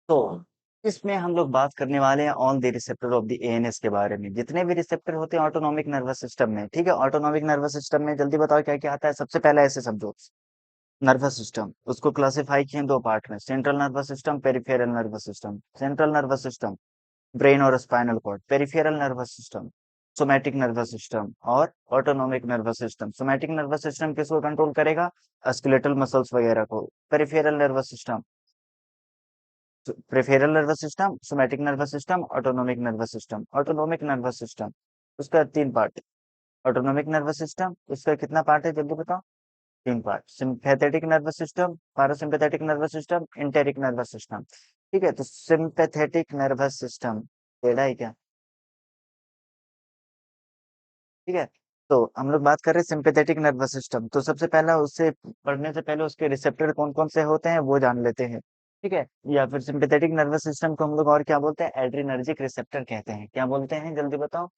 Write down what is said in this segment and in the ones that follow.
तो इसमें हम लोग बात करने वाले हैं on the receptor of the ANS के बारे में। जितने भी रिसेप्टर होते हैं ऑटोनॉमिक नर्वस सिस्टम में, ठीक है, ऑटोनॉमिक नर्वस सिस्टम में जल्दी बताओ क्या क्या आता है। सबसे पहला ऐसे समझो, नर्वस सिस्टम उसको क्लासिफाई किए दो पार्ट में, central nervous system, peripheral nervous system. Central nervous system brain और spinal cord, peripheral nervous system somatic nervous system और autonomic nervous system. Somatic nervous system किसको कंट्रोल करेगा? स्केलेटल मसल्स वगैरह को। Peripheral nervous system, peripheral nervous system, somatic nervous system, autonomic nervous system. Autonomic nervous system उसका 3 part. Autonomic nervous system उसका कितना part है जल्दी बताओ? 3 part. Sympathetic nervous system, parasympathetic nervous system, enteric nervous system. ठीक है, तो सिंपैथेटिक नर्वस सिस्टम टेढ़ा है क्या? ठीक है, तो हम लोग बात कर रहे हैं सिंपैथेटिक नर्वस सिस्टम। तो सबसे पहला उससे पढ़ने से पहले उसके रिसेप्टर कौन कौन से होते हैं वो जान लेते हैं। ठीक है, या फिर सिंपैथेटिक नर्वस सिस्टम को हम लोग और क्या बोलते हैं? एड्रीनर्जिक रिसेप्टर कहते हैं। क्या बोलते हैं जल्दी बताओ?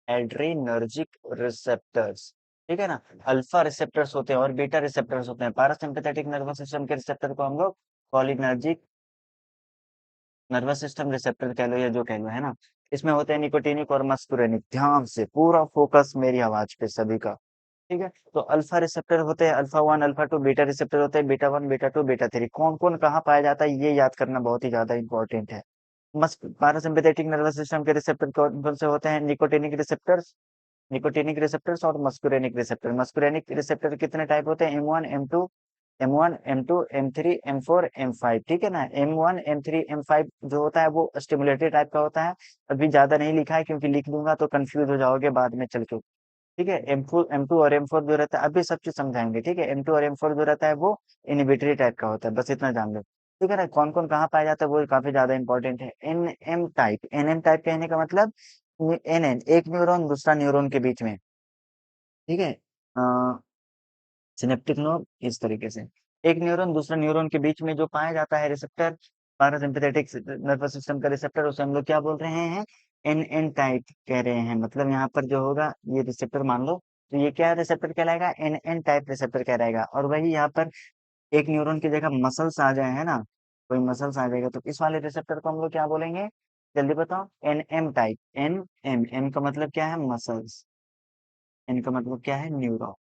Adrenergic receptors. ठीक है ना। अल्फा रिसेप्टर्स होते हैं और बीटा रिसेप्टर्स होते हैं। पैरासिम्पैथेटिक नर्वस सिस्टम के रिसेप्टर को हम लोग कॉलिनर्जिक नर्वस सिस्टम रिसेप्टर कह लो या जो कह लो, है ना। इसमें होते हैं निकोटिनिक और मस्कुरेनिक। ध्यान से पूरा फोकस मेरी आवाज पे सभी का। ठीक है, तो अल्फा रिसेप्टर होते हैं, alpha one alpha two. Beta receptor होते हैं, beta one beta two beta three. कौन कौन कहाँ पाया जाता है ये याद करना बहुत ही ज्यादा इंपॉर्टेंट है। मस्क पैरासिम्पैथेटिक नर्वस सिस्टम के रिसेप्टर कौन कौन से होते हैं? निकोटिनिक रिसेप्टर्स, निकोटिनिक रिसेप्टर्स और मस्कुरेनिक रिसेप्टर। मस्कुरेनिक रिसेप्टर कितने टाइप होते हैं? M one M two M three M four M five. ठीक है ना। M one M three M five जो होता है वो स्टिमुलेटरी टाइप का होता है। अभी ज्यादा नहीं लिखा है क्योंकि लिख दूंगा तो कंफ्यूज हो जाओगे बाद में चल के। ठीक है, एम टू और एम फोर जो रहता है अभी सब चीज समझाएंगे। ठीक है, एम टू और एम फोर जो रहता है वो इनहिबिटरी टाइप का होता है, बस इतना जान लो। ठीक है ना। कौन कौन कहाँ पाया जाता है वो काफी ज्यादा इंपॉर्टेंट है। एन एम टाइप कहने का मतलब एन एक न्यूरॉन दूसरा न्यूरॉन के बीच में। ठीक है, सिनेप्टिक नोड इस तरीके से एक न्यूरॉन दूसरा न्यूरॉन के बीच में जो पाया जाता है रिसेप्टर, पैरासिम्पैथेटिक नर्वस सिस्टम का रिसेप्टर, उसे हम लोग क्या बोल रहे हैं? एन एन टाइप कह रहे हैं। मतलब यहाँ पर जो होगा ये रिसेप्टर मान लो, तो ये क्या रिसेप्टर कहलाएगा? एन एन टाइप रिसेप्टर कहलाएगा। और वही यहाँ पर एक न्यूरॉन की जगह मसल्स आ जाए, है ना, कोई मसल्स आ जाएगा तो इस वाले रिसेप्टर को हम लोग क्या बोलेंगे? जल्दी बताओ। N M type. N M M का मतलब क्या है? मसल्स। एन का मतलब क्या है? न्यूरॉन।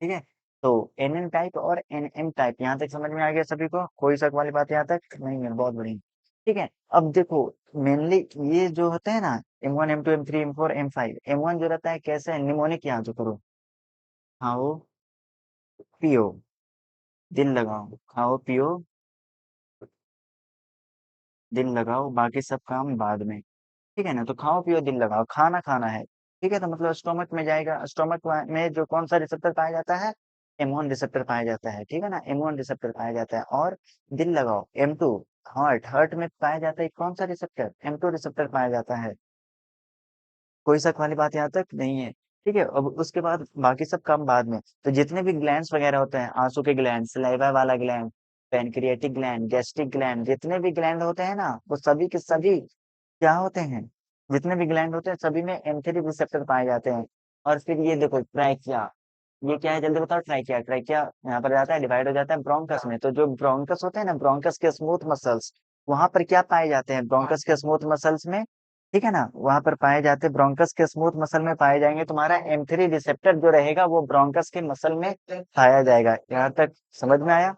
ठीक है, तो एन एन टाइप और एन एम टाइप यहाँ तक समझ में आ गया सभी को? कोई शक वाली बात यहाँ तक नहीं है? बहुत बढ़िया। ठीक है, अब देखो मेनली ये जो होते हैं ना, M one M two M three M four M five. M one जो रहता है कैसे है? निमोनिक यहाँ जो करो, खाओ पियो दिल लगाओ, खाओ पियो दिल लगाओ, बाकी सब काम बाद में। ठीक है ना। तो खाओ पियो दिल लगाओ, खाना खाना है। ठीक है, तो मतलब स्टोमक में जाएगा। स्टोमक में जो कौन सा रिसेप्टर पाया जाता है? एम वन रिसेप्टर पाया जाता है। ठीक है ना, एम वन रिसेप्टर पाया जाता है। और दिल लगाओ एम टू। हार्ट, हार्ट में पाया जाता है कौन सा रिसेप्टर? एम टू रिसेप्टर पाया जाता है। कोई शक वाली बात यहाँ तक नहीं है? ठीक है, अब उसके बाद बाकी सब काम बाद में। तो जितने भी ग्लैंड्स वगैरह होते हैं, आंसू के ग्लैंड, सलाइवा वाला gland, pancreatic gland, gastric gland, जितने भी ग्लैंड होते हैं ना वो सभी के सभी क्या होते हैं? जितने भी ग्लैंड होते हैं सभी में एम3 रिसेप्टर पाए जाते हैं। और फिर ये देखो ट्राइकिया, ये क्या है जल्दी बताओ? ट्राइकिया, ट्राइकिया यहाँ पर जाता है, डिवाइड हो जाता है ब्रोंकस में। तो जो ब्रोंकस होते हैं ना, ब्रोंकस के स्मूथ मसल्स, वहां पर क्या पाए जाते हैं? ब्रोंकस के स्मूथ मसल्स में। ठीक है ना, वहां पर पाए जाते हैं ब्रोंकस के स्मूथ मसल में पाए जाएंगे तुम्हारा एम3 रिसेप्टर जो रहेगा वो ब्रोंकस के मसल में पाया जाएगा। यहाँ तक समझ में आया?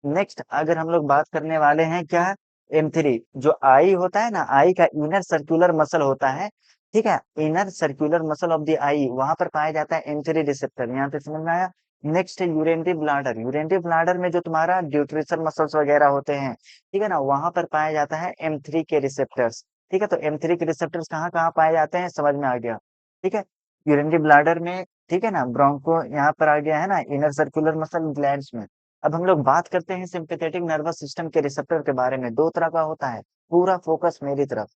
नेक्स्ट अगर हम लोग बात करने वाले हैं क्या? एम3 जो आई होता है ना, आई का इनर सर्कुलर मसल होता है। ठीक है, inner circular muscle of the eye, वहां पर पाया जाता है एम3 रिसेप्टर। यहाँ तक समझ में आया? नेक्स्ट है यूरेनरी ब्लाडर। यूरेनरी ब्लाडर में जो तुम्हारा ड्यूट्रिशन मसल्स वगैरह होते हैं, ठीक है ना, वहां पर पाया जाता है एम3 के रिसेप्टर्स। ठीक है, तो एम3 के रिसेप्टर्स कहाँ कहाँ पाए जाते हैं समझ में आ गया? ठीक है, यूरेनरी ब्लाडर में, ठीक है ना, ब्रोंको यहाँ पर आ गया है ना, इनर सर्कुलर मसल ग्लैंड्स में। अब हम लोग बात करते हैं सिंपैथेटिक नर्वस सिस्टम के रिसेप्टर के बारे में। दो तरह का होता है, पूरा फोकस मेरी तरफ।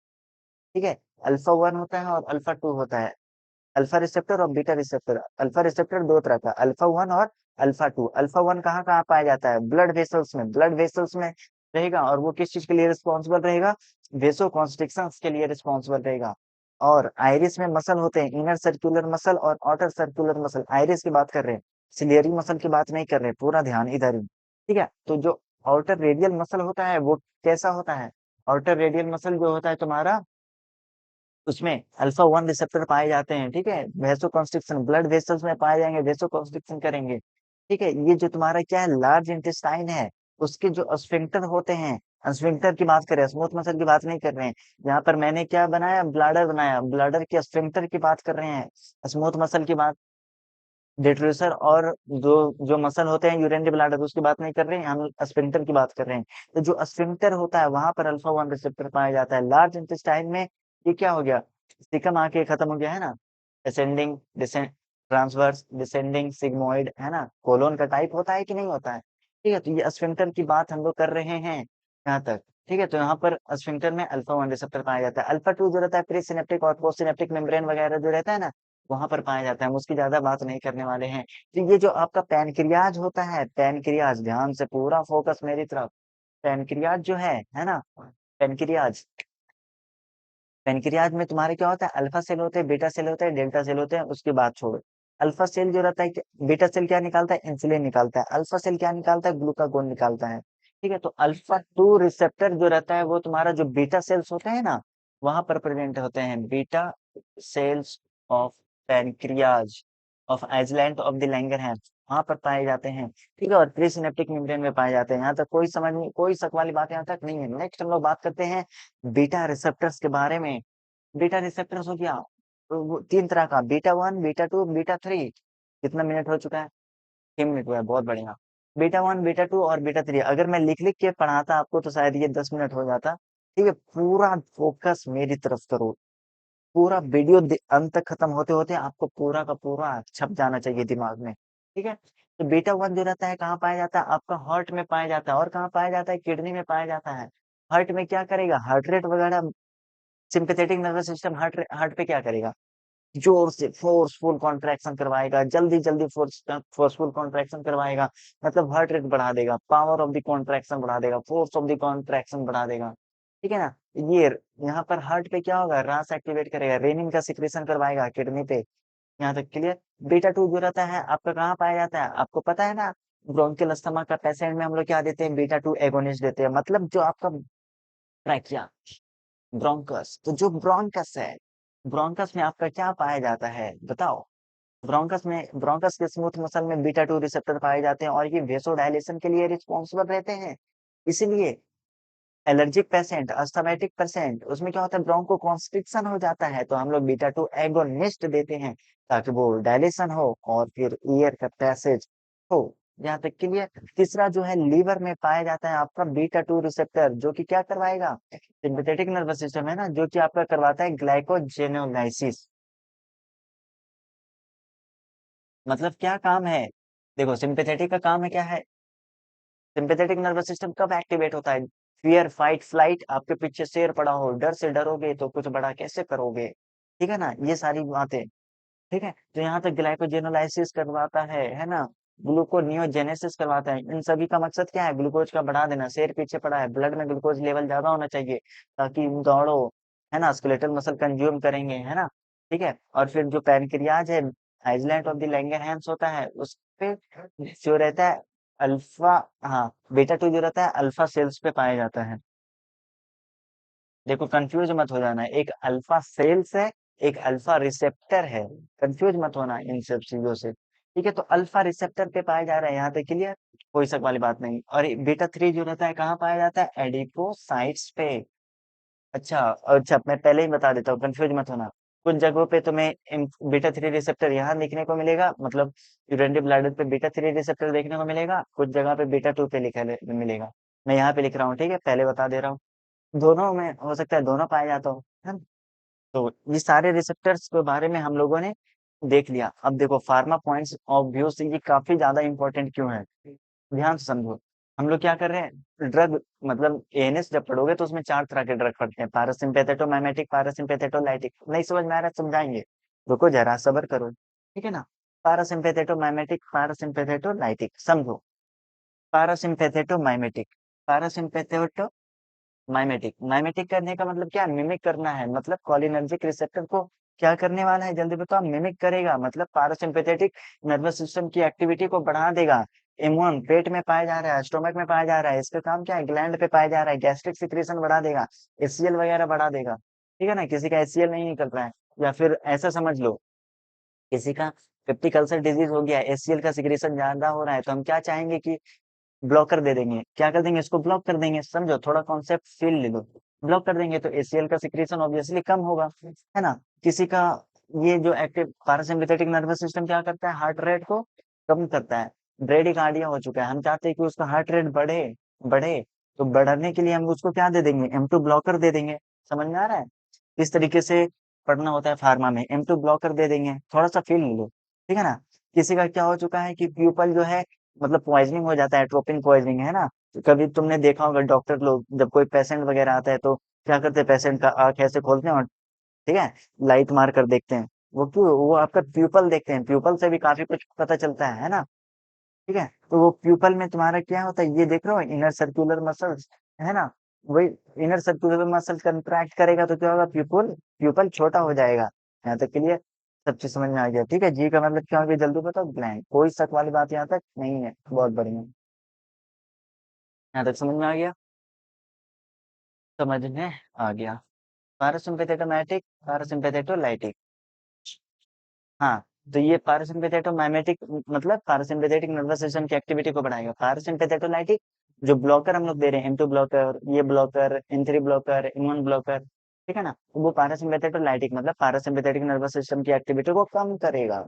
ठीक है, अल्फा वन होता है और अल्फा टू होता है। अल्फा रिसेप्टर और बीटा रिसेप्टर। अल्फा रिसेप्टर दो तरह का, अल्फा वन और अल्फा टू। अल्फा वन कहाँ कहाँ पाया जाता है? ब्लड वेसल्स में, ब्लड वेसल्स में रहेगा। और वो किस चीज के लिए रिस्पॉन्सिबल रहेगा? वेसो कॉन्स्ट्रिक्शन के लिए रिस्पॉन्सिबल रहेगा। और आइरिस में मसल होते हैं, इनर सर्कुलर मसल और आउटर सर्कुलर मसल। आइरिस की बात कर रहे हैं, सिलियरी मसल की बात नहीं कर रहे, पूरा ध्यान इधर ही। ठीक है, तो जो आउटर रेडियल मसल होता है वो कैसा होता है? आउटर रेडियल मसल जो होता है तुम्हारा, उसमें अल्फा 1 रिसेप्टर पाए जाते हैं, ठीक है। वेसो कॉन्स्ट्रिक्शन, ब्लड वेसल्स में पाए जाएंगे, वेसो कॉन्स्ट्रिक्शन करेंगे, ठीक है। ये जो तुम्हारा क्या है, लार्ज इंटेस्टाइन है, उसके जो स्फिंक्टर होते हैं, स्फिंक्टर की बात करें, स्मूथ मसल की बात नहीं कर रहे हैं। यहाँ पर मैंने क्या बनाया, ब्लाडर बनाया, ब्लाडर के स्फिंक्टर की बात कर रहे हैं, स्मूथ मसल की बात, डिट्रोसर और जो जो मसल होते हैं यूरिनरी ब्लाडर, उसकी बात नहीं कर रहे हैं, हम स्फिंक्टर की बात कर रहे हैं। तो जो स्फिंक्टर होता है वहां पर अल्फा 1 रिसेप्टर पाया जाता है। लार्ज इंटेस्टाइन में ये क्या हो गया, सिकम आके खत्म हो गया है ना, ascending descend, transverse descending sigmoid, है ना, कोलोन का टाइप होता है कि नहीं होता है, ठीक है। तो ये स्फिंक्टर की बात हम लोग कर रहे हैं यहाँ तक, ठीक है। तो यहाँ पर स्फिंक्टर में अल्फा 1 रिसेप्टर पाया जाता है। अल्फा 2 जो रहता है प्री सिनेप्टिक और पोस्ट सिनेप्टिक मेम्ब्रेन वगैरह जो रहता है ना, वहां पर पाया जाता है, हम उसकी ज्यादा बात नहीं करने वाले हैं। तो ये जो आपका पैनक्रियाज होता है, पैनक्रियाज, ध्यान से पूरा फोकस मेरी तरफ, पैनक्रियाज जो है ना, पैनक्रियाज, पैनक्रियाज में तुम्हारे क्या होता है, अल्फा सेल होते हैं, बीटा सेल होते हैं, डेल्टा सेल होते हैं, उसकी बात छोड़ो। अल्फा सेल जो रहता है, बीटा सेल क्या निकालता है, इंसुलिन निकालता है, अल्फा सेल क्या निकालता है, ग्लूकागोन निकालता है, ठीक है। तो अल्फा 2 रिसेप्टर जो रहता है वो तुम्हारा जो बीटा सेल्स होते हैं ना, वहां पर प्रेजेंट होते हैं, beta cells of pancreas of island of the Langerhans, वहां पर पाए जाते हैं, ठीक है। और प्री सिनेप्टिक मेम्ब्रेन में पाए जाते हैं। यहाँ तक कोई समझ नहीं, कोई शक वाली बात यहाँ तक नहीं है। नेक्स्ट हम लोग बात करते हैं बीटा रिसेप्टर्स के बारे में। बीटा रिसेप्टर्स हो गया, तो वो तीन तरह का, बीटा 1, बीटा 2, बीटा 3। कितना मिनट हो चुका है? 6 मिनट हुआ है, बहुत बढ़िया। बीटा 1, बीटा 2 और बीटा 3 अगर मैं लिख लिख के पढ़ाता आपको तो शायद ये 10 मिनट हो जाता, ठीक है। पूरा फोकस मेरी तरफ करो, पूरा वीडियो अंत तक खत्म होते होते आपको पूरा का पूरा छप जाना चाहिए दिमाग में, ठीक है। तो बीटा 1 जो रहता है कहाँ पाया जाता है, आपका हार्ट में पाया जाता है, और कहाँ पाया जाता है, किडनी में पाया जाता है। हार्ट में क्या करेगा, हार्ट रेट वगैरह, sympathetic nervous system heart heart पे क्या करेगा, जोर से फोर्सफुल कॉन्ट्रैक्शन करवाएगा, जल्दी जल्दी फोर्सफुल कॉन्ट्रैक्शन करवाएगा, मतलब हार्ट रेट बढ़ा देगा, पावर ऑफ द कॉन्ट्रैक्शन बढ़ा देगा, फोर्स ऑफ द कॉन्ट्रैक्शन बढ़ा देगा, ठीक है ना। ये यहाँ पर हार्ट पे क्या होगा, रास एक्टिवेट करेगा, रेनिन का सिक्रेशन करवाएगा किडनी पे। यहाँ तक क्लियर। बीटा 2 जो रहता है आपका कहाँ पाया जाता है, आपको पता है ना, ब्रोंकियल अस्थमा का पेशेंट में हम लोग क्या देते हैं, बीटा 2 एगोनिस्ट देते हैं, मतलब जो आपका ट्रैकिया, ब्रोंकस, तो जो ब्रोंकस है, ब्रोंकस में आपका क्या पाया जाता है बताओ। ब्रोंकस के स्मूथ मसल में बीटा 2 रिसेप्टर पाए जाते हैं और ये वेसोडायलेशन के लिए रिस्पॉन्सिबल रहते हैं। इसीलिए एलर्जिक पेशेंट, अस्थमैटिक पेशेंट, उसमें क्या होता है, ब्रोंको कॉन्स्ट्रिक्शन हो जाता है, तो हम लोग बीटा 2 एगोनिस्ट देते हैं ताकि वो डायलेशन हो और फिर एयर का पैसेज हो। यहाँ तक क्लियर। तीसरा जो है लीवर में पाया जाता है आपका बीटा 2 रिसेप्टर, जो कि क्या करवाएगा, सिंपैथेटिक नर्वस सिस्टम है ना, जो कि आपका करवाता है ग्लाइकोजेनोलाइसिस। मतलब क्या काम है, देखो सिंपैथेटिक का काम है क्या है, सिंपैथेटिक नर्वस सिस्टम कब एक्टिवेट होता है, फियर फाइट फ्लाइट, आपके पीछे शेर पड़ा हो, डर से डरोगे तो कुछ बड़ा कैसे करोगे, ठीक है ना, ये सारी बातें, ठीक है। तो यहाँ तक ग्लाइकोजेनोलाइसिस करवाता है ना, ग्लूकोनियोजेनेसिस करवाता है। इन सभी का मकसद क्या है, ग्लूकोज का बढ़ा देना, शेर पीछे पड़ा है, ब्लड में ग्लूकोज लेवल ज्यादा होना चाहिए ताकि दौड़ो, है ना, स्केलेटल मसल कंज्यूम करेंगे, है ना, ठीक है। और फिर जो पैनक्रियाज है, आइसलैंड ऑफ द लैंगरहैंस होता है, उस पे जो रहता है अल्फा, हाँ, बीटा 2 जो रहता है अल्फा सेल्स पे पाया जाता है। देखो कंफ्यूज मत हो जाना, एक अल्फा सेल्स है, एक अल्फा रिसेप्टर है, कंफ्यूज मत होना इन सब चीजों से, ठीक है। तो अल्फा रिसेप्टर पे पाया जा रहा है, यहाँ तक क्लियर, कोई शक वाली बात नहीं। और बीटा 3 जो रहता है कहाँ पाया जाता है, एडिपोसाइट्स पे। अच्छा, अच्छा मैं पहले ही बता देता हूँ, कंफ्यूज मत होना। कुछ जगहों पे तुम्हें बीटा 3 रिसेप्टर यहाँ देखने को मिलेगा, मतलब यूरिनरी ब्लैडर पे बीटा 3 रिसेप्टर देखने को मिलेगा, कुछ जगह पे बीटा 2 पे मिलेगा। मैं यहाँ पे लिख रहा हूँ, ठीक है, पहले बता दे रहा हूँ, दोनों में हो सकता है दोनों पाए जाता हो, है ना? तो ये सारे रिसेप्टर्स के बारे में हम लोगों ने देख लिया। अब देखो फार्मा पॉइंट्स ऑफ व्यू से ये काफी ज्यादा इंपॉर्टेंट क्यों है, ध्यान से समझो। हम लोग क्या कर रहे हैं, ड्रग, मतलब एएनएस जब पढ़ोगे तो उसमें 4 तरह के ड्रग पढ़ते हैं, पैरासिम्पेथेटोमाइमेटिक, पैरासिम्पेथेटोलाइटिक, नहीं समझ में आ रहा है, समझाएंगे, रुको जरा सब्र करो, ठीक है ना। पैरासिम्पेथेटोमाइमेटिक, पैरासिम्पेथेटोलाइटिक, समझो। पैरासिम्पेथेटोमाइमेटिक, पैरासिम्पेथेटो माइमेटिक, माइमेटिक करने का मतलब क्या है, मिमिक करना है, मतलब कॉलिनर्जिक रिसेप्टर को क्या करने वाला है, जल्दी बताओ, मिमिक करेगा, मतलब पैरासिम्पेथेटिक नर्वस सिस्टम की एक्टिविटी को बढ़ा देगा। M1 पेट में पाया जा रहा है, स्टोमक में पाया जा रहा है, इसका काम क्या है, ग्लैंड पे पाया जा रहा है, गैस्ट्रिक सिक्रेशन बढ़ा देगा, HCl वगैरह बढ़ा देगा। ठीक है ना, किसी का HCl नहीं निकल रहा है, या फिर ऐसा समझ लो, किसी का पेप्टिक अल्सर डिजीज हो गया, HCl का सिक्रेशन ज्यादा हो रहा है, तो हम क्या चाहेंगे कि ब्लॉकर दे देंगे, क्या कर देंगे, इसको ब्लॉक कर देंगे। समझो, थोड़ा कॉन्सेप्ट फील ले लो। ब्लॉक कर देंगे तो HCl का सिक्रेशन ऑब्वियसली कम होगा, है ना। किसी का ये जो एक्टिव पैरासिम्पथेटिक नर्वस सिस्टम क्या करता है, हार्ट रेट को कम करता है। ब्रेडिकार्डिया हो चुका है, हम चाहते हैं कि उसका हार्ट रेट बढ़े, बढ़े, तो बढ़ाने के लिए हम उसको क्या दे देंगे, M2 ब्लॉकर दे देंगे। समझ में आ रहा है, इस तरीके से पढ़ना होता है फार्मा में, M2 ब्लॉकर दे देंगे, थोड़ा सा फील ले लो। ठीक है ना। किसी का क्या हो चुका है कि प्यूपल जो है, मतलब पॉइजनिंग हो जाता है, ट्रोपिन पॉइजनिंग, है ना। तो कभी तुमने देखा होगा, डॉक्टर लोग जब कोई पेशेंट वगैरह आता है तो क्या करते हैं, पेशेंट का आंख ऐसे खोलते हैं और, ठीक है, लाइट मार कर देखते हैं। वो क्यों, वो आपका प्यूपल देखते हैं, प्यूपल से भी काफी कुछ पता चलता है ना। ठीक है, तो वो प्यूपल में तुम्हारा क्या होता है, ये देख रहे हो, इनर सर्कुलर मसल्स, है ना। वही इनर सर्कुलर मसल कंट्रैक्ट करेगा तो क्या होगा, प्यूपल प्यूपल छोटा हो जाएगा। यहाँ तक के लिए सब चीज समझ में आ गया। ठीक है, जी का मतलब क्या होगा जल्दी बताओ, ग्लैंड, कोई शक वाली बात यहाँ तक नहीं है, बहुत बढ़िया। यहाँ तक समझ में आ गया, समझ में आ गया। पैरासिम्पैथेटोमैटिक, पैरासिम्पैथेटोलाइटिक। हाँ, तो ये पैरासिम्पैथेटोमाइमेटिक मतलब पैरासिम्पैथेटिक नर्वस सिस्टम की एक्टिविटी को बढ़ाएगा। पैरासिम्पैथेटोलाइटिक जो ब्लॉकर हम लोग दे रहे हैं, M2 ब्लॉकर, ये blocker, M3 blocker, M1 blocker, ठीक है ना, तो वो पैरासिम्पैथेटोलाइटिक मतलब पैरासिम्पैथेटिक नर्वस सिस्टम की एक्टिविटी को कम करेगा।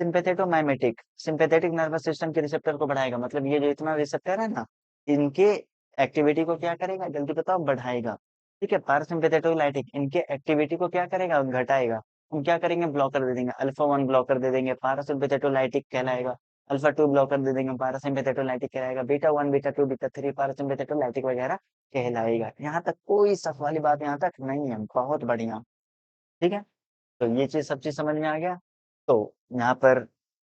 सिंपैथेटोमाइमेटिक सिंपैथेटिक नर्वस सिस्टम के रिसेप्टर को बढ़ाएगा, मतलब ये जो इतना रिसेप्टर है ना, इनके एक्टिविटी को क्या करेगा, जल्दी बताओ, बढ़ाएगा। ठीक है, पैरासिम्पैथेटोलाइटिक इनके एक्टिविटी को क्या करेगा, घटाएगा। हम क्या करेंगे, ब्लॉकर दे देंगे, अल्फा 1 ब्लॉकर दे देंगे, पैरासिम्पैथेटोलाइटिक कहलाएगा। अल्फा 2 ब्लॉकर दे देंगे, पैरासिम्पैथेटोलाइटिक कहलाएगा। बीटा 1, बीटा 2, बीटा 3 पैरासिम्पैथेटोलाइटिक वगैरह कहलाएगा। यहाँ तक कोई शक वाली बात यहाँ तक नहीं है, बहुत बढ़िया। ठीक है, तो ये चीज सब चीज समझ में आ गया। तो यहाँ पर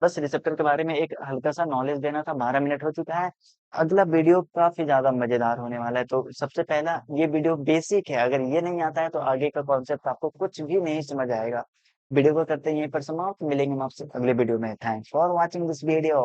बस रिसेप्टर के बारे में एक हल्का सा नॉलेज देना था। 12 मिनट हो चुका है, अगला वीडियो काफी ज्यादा मजेदार होने वाला है। तो सबसे पहला ये वीडियो बेसिक है, अगर ये नहीं आता है तो आगे का कॉन्सेप्ट आपको कुछ भी नहीं समझ आएगा। वीडियो को करते हैं यहीं पर समाप्त, मिलेंगे हम आपसे अगले वीडियो में। Thanks for watching this video.